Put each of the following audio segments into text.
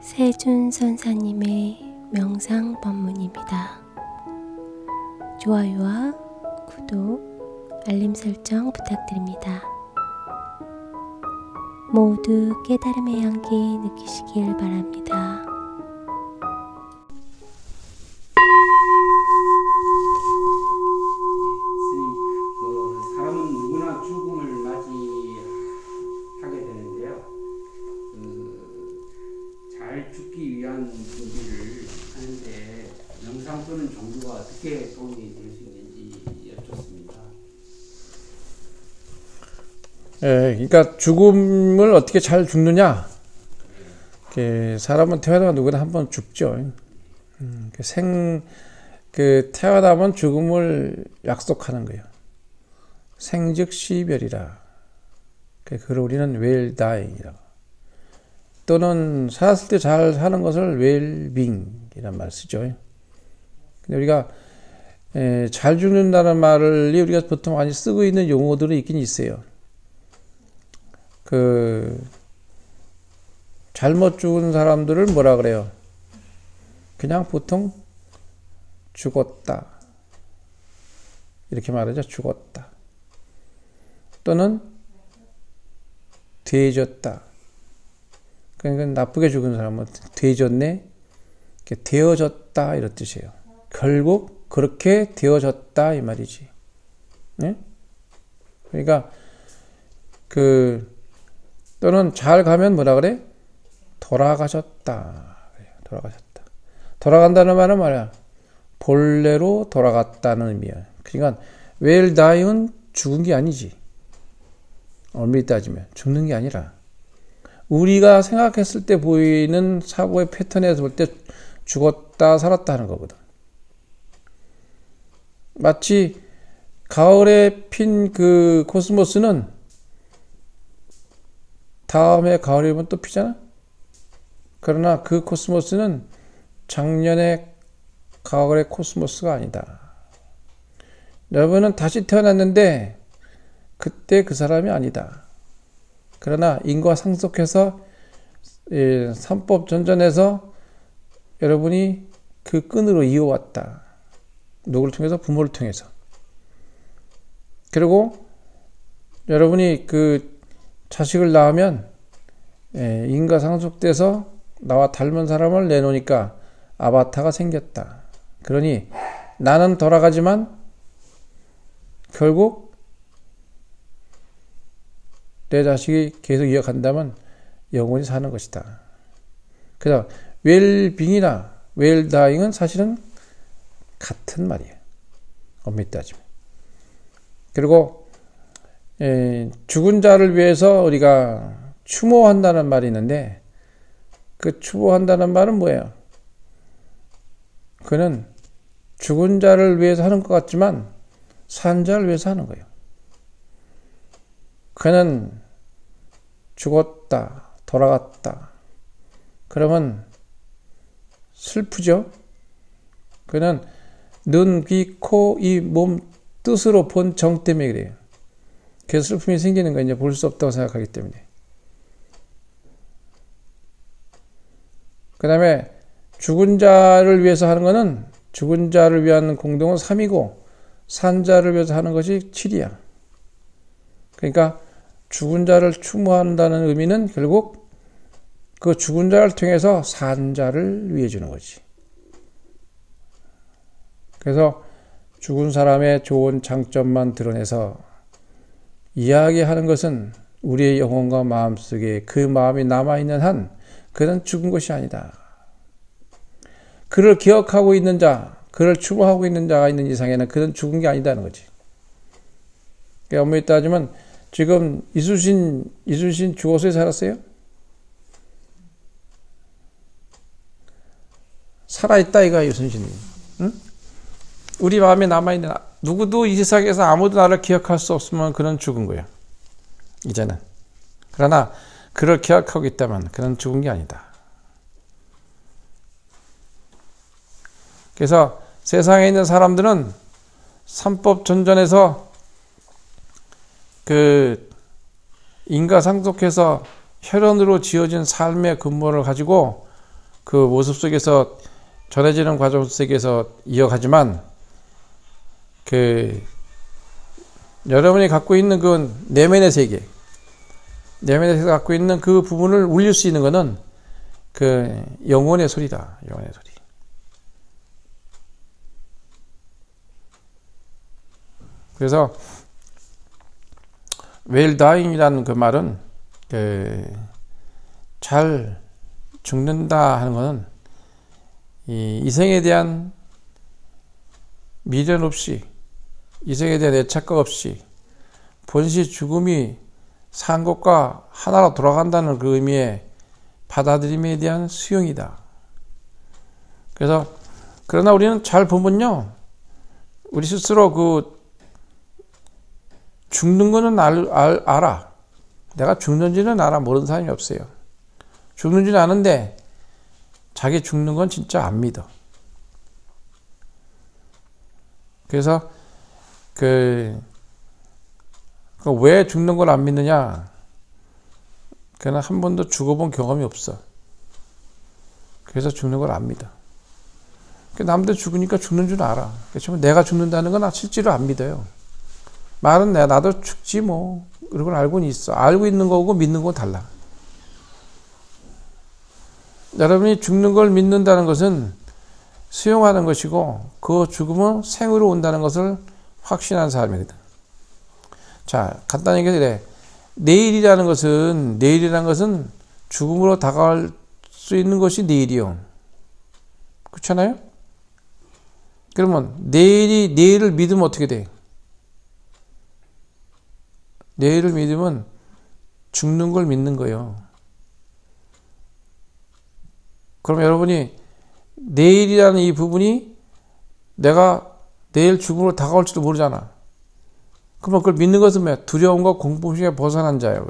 세준 선사님의 명상 법문입니다. 좋아요와 구독, 알림 설정 부탁드립니다. 모두 깨달음의 향기 느끼시길 바랍니다. 사람은 누구나 죽음을 맞이하게 되는데요. 잘 죽기 위한 준비를 하는데 명상 또는 종교가 어떻게 도움이 될 수 있는지 여쭙습니다. 그러니까 죽음을 어떻게 잘 죽느냐? 사람은 태어나면 누구나 한 번 죽죠. 태어나면 죽음을 약속하는 거예요. 생즉 시별이라. 그걸 우리는 well dying이라고. 또는 살았을 때 잘 사는 것을 well-being이란 말을 쓰죠. 근데 우리가 잘 죽는다는 말을 우리가 보통 많이 쓰고 있는 용어들이 있긴 있어요. 잘못 죽은 사람들을 뭐라 그래요? 그냥 보통 죽었다. 이렇게 말하죠. 죽었다. 또는 되졌다. 그러니까 나쁘게 죽은 사람은 되졌네, 되어졌다 이런 뜻이에요. 결국 그렇게 되어졌다 이 말이지. 네? 그러니까 또는 잘 가면 뭐라 그래? 돌아가셨다. 돌아가셨다. 돌아간다는 말은 뭐야? 본래로 돌아갔다는 의미야. 그러니까 well dying은 죽은 게 아니지. 엄밀히 따지면 죽는 게 아니라 우리가 생각했을 때 보이는 사고의 패턴에서 볼 때 죽었다 살았다 하는 거거든. 마치 가을에 핀 그 코스모스는 다음에 가을이 오면 또 피잖아. 그러나 그 코스모스는 작년에 가을의 코스모스가 아니다. 여러분은 다시 태어났는데 그때 그 사람이 아니다. 그러나 인과 상속해서 삼법 전전에서 여러분이 그 끈으로 이어왔다. 누구를 통해서? 부모를 통해서. 그리고 여러분이 그 자식을 낳으면 인과 상속돼서 나와 닮은 사람을 내놓으니까 아바타가 생겼다. 그러니 나는 돌아가지만 결국 내 자식이 계속 이어간다면 영원히 사는 것이다. 그래서 웰빙이나 웰다잉은 사실은 같은 말이에요. 엄밀히 따지면. 그리고 죽은 자를 위해서 우리가 추모한다는 말이 있는데 그 추모한다는 말은 뭐예요? 그는 죽은 자를 위해서 하는 것 같지만 산 자를 위해서 하는 거예요. 그는 죽었다, 돌아갔다. 그러면 슬프죠? 그는 눈, 귀, 코, 이 몸 뜻으로 본 정 때문에 그래요. 그래서 슬픔이 생기는 거 이제 볼 수 없다고 생각하기 때문에. 그 다음에 죽은 자를 위해서 하는 거는 죽은 자를 위한 공동은 3이고 산 자를 위해서 하는 것이 7이야. 그러니까 죽은 자를 추모한다는 의미는 결국 그 죽은 자를 통해서 산 자를 위해 주는 거지. 그래서 죽은 사람의 좋은 장점만 드러내서 이야기하는 것은 우리의 영혼과 마음속에 그 마음이 남아있는 한 그는 죽은 것이 아니다. 그를 기억하고 있는 자, 그를 추모하고 있는 자가 있는 이상에는 그는 죽은 게 아니다는 거지. 그러니까 엄밀히 따지면 지금 이순신 죽었어요? 살았어요? 살아있다 이거야 이순신이. 응? 우리 마음에 남아있는 누구도 이 세상에서 아무도 나를 기억할 수 없으면 그는 죽은 거야. 이제는. 그러나 그를 기억하고 있다면 그는 죽은 게 아니다. 그래서 세상에 있는 사람들은 삼법 전전에서 그 인과상속해서 혈연으로 지어진 삶의 근본을 가지고 그 모습 속에서 전해지는 과정 속에서 이어가지만 여러분이 갖고 있는 그 내면의 세계, 내면에서 갖고 있는 그 부분을 울릴 수 있는 것은 그 영혼의 소리다. 영혼의 소리. 그래서 well dying이라는 그 말은 잘 죽는다 하는 것은 이 이생에 대한 미련 없이, 이생에 대한 애착각 없이 본시 죽음이 산 것과 하나로 돌아간다는 그 의미의 받아들임에 대한 수용이다. 그래서 그러나 우리는 잘 보면요, 우리 스스로 그 죽는 거는 알아. 내가 죽는지는 알아. 모르는 사람이 없어요. 죽는지는 아는데 자기 죽는 건 진짜 안 믿어. 그래서 왜 죽는 걸 안 믿느냐? 그는 한 번도 죽어본 경험이 없어. 그래서 죽는 걸 안 믿어. 남들 죽으니까 죽는 줄 알아. 그렇지만 내가 죽는다는 건 실제로 안 믿어요. 말은 나도 죽지 뭐, 이런 걸 알고는 있어. 알고 있는 거고 믿는 건 달라. 여러분이 죽는 걸 믿는다는 것은 수용하는 것이고, 그 죽음은 생으로 온다는 것을 확신한 사람이거든. 자, 간단히 얘기해. 내일이라는 것은 죽음으로 다가갈 수 있는 것이 내일이요. 그렇잖아요? 그러면 내일을 믿으면 어떻게 돼? 내일을 믿으면 죽는 걸 믿는 거예요. 그럼 여러분이 내일이라는 이 부분이 내가 내일 죽음으로 다가올지도 모르잖아. 그러면 그걸 믿는 것은 뭐야? 두려움과 공포심에 벗어난 자예요.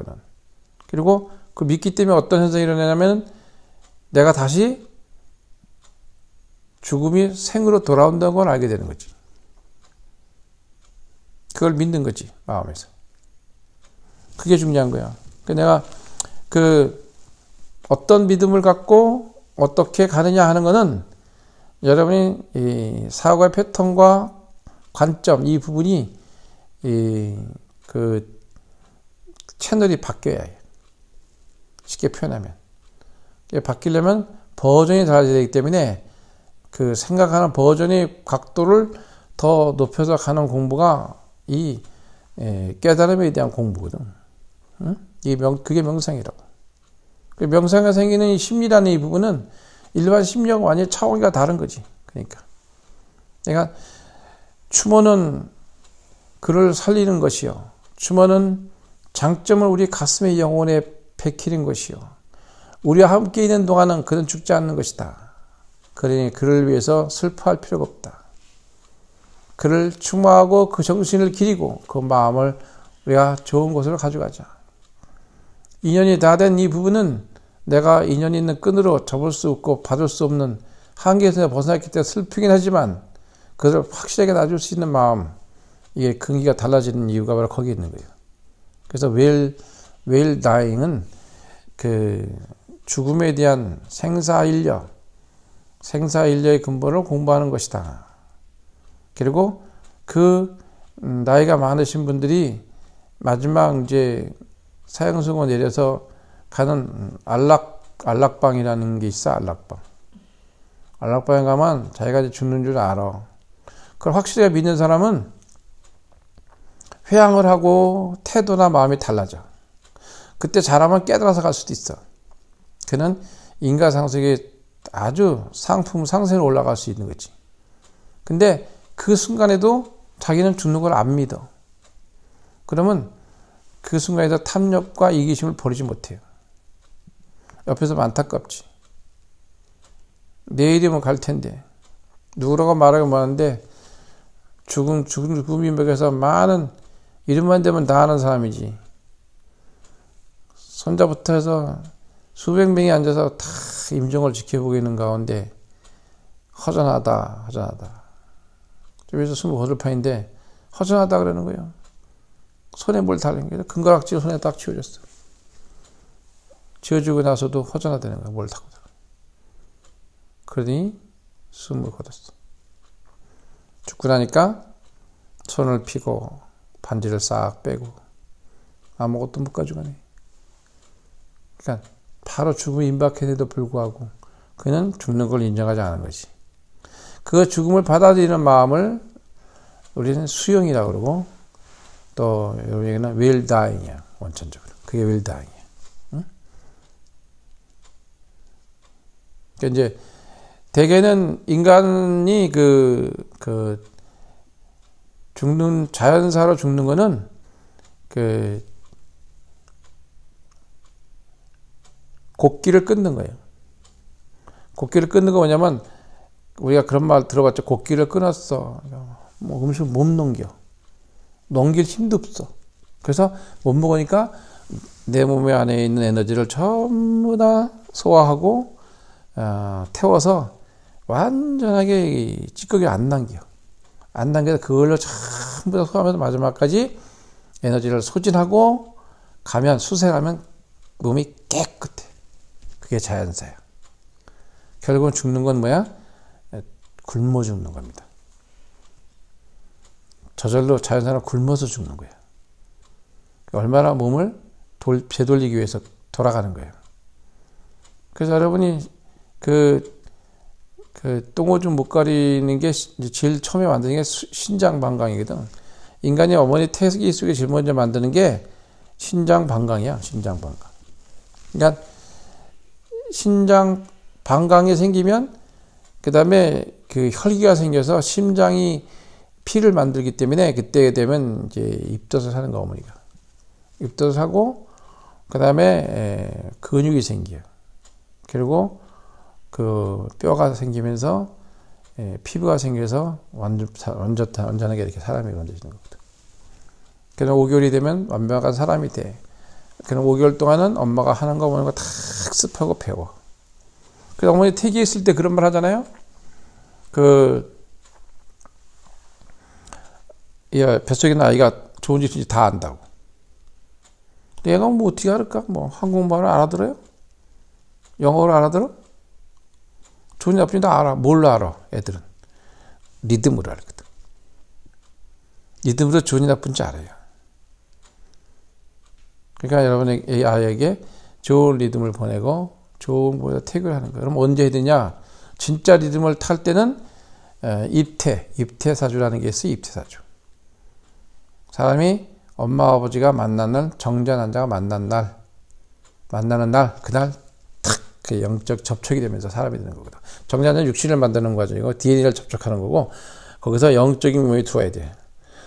그리고 그 믿기 때문에 어떤 현상이 일어나냐면 내가 다시 죽음이 생으로 돌아온다는 걸 알게 되는 거지. 그걸 믿는 거지, 마음에서. 그게 중요한 거야. 내가 어떤 믿음을 갖고 어떻게 가느냐 하는 거는 여러분이 이 사고의 패턴과 관점, 이 부분이 채널이 바뀌어야 해요. 쉽게 표현하면. 바뀌려면 버전이 달라져야 되기 때문에 그 생각하는 버전의 각도를 더 높여서 가는 공부가 이 깨달음에 대한 공부거든. 응? 그게 명상이라고. 그 명상에 생기는 이 심리라는 이 부분은 일반 심리하고 완전히 차원이 다른 거지. 그러니까 추모는 그를 살리는 것이요. 추모는 장점을 우리 가슴의 영혼에 베키는 것이요. 우리와 함께 있는 동안은 그는 죽지 않는 것이다. 그러니 그를 위해서 슬퍼할 필요가 없다. 그를 추모하고 그 정신을 기리고 그 마음을 우리가 좋은 곳으로 가져가자. 인연이 다 된 이 부분은 내가 인연이 있는 끈으로 접을 수 없고 받을 수 없는 한계에서 벗어났기 때문에 슬프긴 하지만 그를 확실하게 놔줄 수 있는 마음, 이게 근기가 달라지는 이유가 바로 거기에 있는 거예요. 그래서 well dying은 그 죽음에 대한 생사일려의 근본을 공부하는 것이다. 그리고 나이가 많으신 분들이 마지막 이제 사형수고 내려서 가는 안락방이라는 게 있어. 안락방에 가면 자기가 이제 죽는 줄 알아. 그걸 확실하게 믿는 사람은 회항을 하고 태도나 마음이 달라져. 그때 잘하면 깨달아서 갈 수도 있어. 그는 인과상속에 아주 상승으로 올라갈 수 있는 거지. 근데 그 순간에도 자기는 죽는 걸 안 믿어. 그러면 그 순간에도 탐욕과 이기심을 버리지 못해요. 옆에서 안타깝지. 내일이면 갈 텐데. 누구라고 말하기 뭐하는데 죽음이 먹여서 많은 이름만 되면 다 아는 사람이지. 손자부터 해서 수백 명이 앉아서 다 임종을 지켜보고 있는 가운데 허전하다. 저기서 숨을 거둘 판인데 허전하다 그러는 거예요. 손에 뭘 달린 거예요. 금가락지를 손에 딱 쥐어줬어. 쥐어주고 나서도 허전하다는 거야. 뭘 타고. 그러더니 숨을 거뒀어. 죽고 나니까 손을 피고 반지를 싹 빼고 아무것도 못 가져가네. 그러니까 바로 죽음이 임박했는데도 불구하고 그는 죽는 걸 인정하지 않은 것이. 그 죽음을 받아들이는 마음을 우리는 수용이라고 그러고, 또 여러분 얘기는 will dying이야. 원천적으로 그게 will dying이야. 응? 그러니까 이제 대개는 인간이 죽는, 자연사로 죽는 거는 곡기를 끊는 거예요. 곡기를 끊는 거 뭐냐면, 우리가 그런 말 들어봤죠. 곡기를 끊었어. 뭐 음식을 못 넘길 힘도 없어. 그래서 못 먹으니까 내 몸 안에 있는 에너지를 전부 다 소화하고 태워서 완전하게 찌꺼기 안 남겨서 그걸로 전부 다 소화하면서 마지막까지 에너지를 소진하고 가면, 수생하면 몸이 깨끗해. 그게 자연사야. 결국은 죽는 건 뭐야? 굶어 죽는 겁니다. 저절로 자연사로 굶어서 죽는 거야. 얼마나 몸을 되돌리기 위해서 돌아가는 거예요. 그래서 여러분이 똥오줌 못 가리는 게 제일 처음에 만드는 게 신장방광이거든. 인간이 어머니 태기 속에 제일 먼저 만드는 게 신장방광이야. 신장방광. 그러니까 신장방광이 생기면 그 다음에 혈기가 생겨서 심장이 피를 만들기 때문에 그때 되면 이제 입덧을 하는 거, 어머니가. 입덧을 하고, 그 다음에 근육이 생겨요. 그리고 뼈가 생기면서 피부가 생겨서 완전하게 이렇게 사람이 만들어지는 거거든. 그럼 5개월이 되면 완벽한 사람이 돼. 그럼 5개월 동안은 엄마가 하는 거 보는 거 다 학습하고 배워. 그래서 어머니 태기했을 때 그런 말 하잖아요. 뱃속에 있는 아이가 좋은 짓인지 다 안다고. 얘가 뭐 어떻게 알을까? 뭐 한국말을 알아들어요? 영어를 알아들어? 좋은 나쁜지 다 알아. 뭘로 알아? 애들은 리듬으로 알거든. 리듬으로 좋은지 나쁜지 알아요. 그러니까 여러분의 아이에게 좋은 리듬을 보내고 좋은 곳에서 태교를 하는 거예요. 그럼 언제 해야 되냐? 진짜 리듬을 탈 때는 입퇴사주라는 게 있어요. 입퇴사주. 사람이 엄마 아버지가 만난 날, 정자난자가 만나는 날, 그날 탁 그 영적 접촉이 되면서 사람이 되는 거거든. 정자는 육신을 만드는 과정이고 DNA를 접촉하는 거고, 거기서 영적인 몸이 들어와야 돼.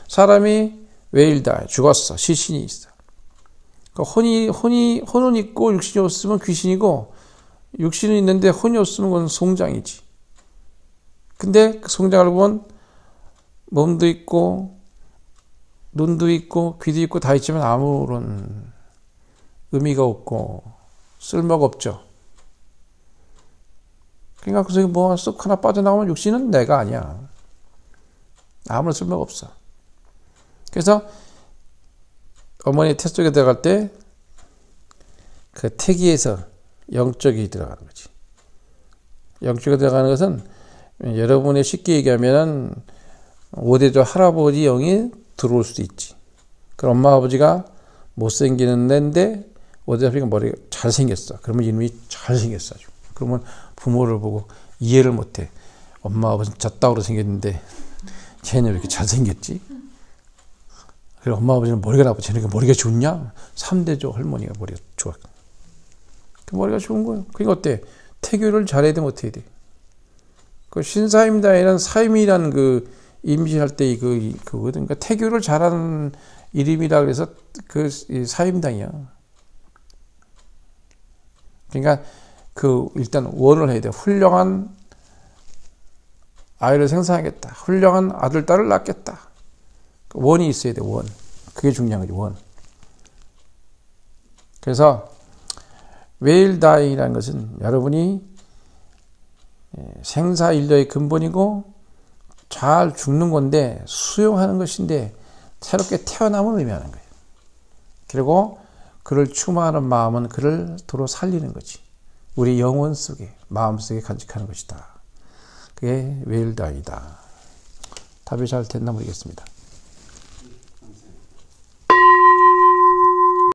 사람이 왜 일다 죽었어. 시신이 있어. 그러니까 혼은 있고 육신이 없으면 귀신이고, 육신은 있는데 혼이 없으면 그건 송장이지. 근데 그 송장을 보면 몸도 있고 눈도 있고 귀도 있고 다 있지만 아무런 의미가 없고 쓸모가 없죠. 그러니까 그래서 뭐 쓱 하나 빠져나오면 육신은 내가 아니야. 아무런 쓸모가 없어. 그래서 어머니 태 속에 들어갈 때 그 태기에서 영적이 들어가는 거지. 영적이 들어가는 것은 여러분이 쉽게 얘기하면은 5대조 할아버지 영이 들어올 수도 있지. 그럼 엄마 아버지가 못생기는 애인데 5대 할아버지가 머리가 잘생겼어. 그러면 이놈이 잘생겼어. 아주. 그러면 부모를 보고 이해를 못해. 엄마 아버지는 젖다우로 생겼는데 쟤는 왜 이렇게 잘생겼지? 그리고 엄마 아버지는 머리가 나빠. 쟤는 머리가 좋냐? 3대조 할머니가 머리가 좋아. 그 머리가 좋은 거예요. 그러니까 어때? 태교를 잘해야 돼, 못해야 돼? 그 신사임당이라는 사임이라는 그 임신할 때 그거든. 그러니까 태교를 잘하는 이름이라 그래서 그 사임당이야. 그러니까 일단 원을 해야 돼. 훌륭한 아이를 생산하겠다. 훌륭한 아들, 딸을 낳겠다. 원이 있어야 돼, 원. 그게 중요한 거지, 원. 그래서 will die라는 것은 여러분이 생사일려의 근본이고 잘 죽는 건데 수용하는 것인데 새롭게 태어남을 의미하는 거예요. 그리고 그를 추모하는 마음은 그를 도로 살리는 거지. 우리 영혼 속에, 마음 속에 간직하는 것이다. 그게 웰다이다. 답이 잘 됐나 모르겠습니다.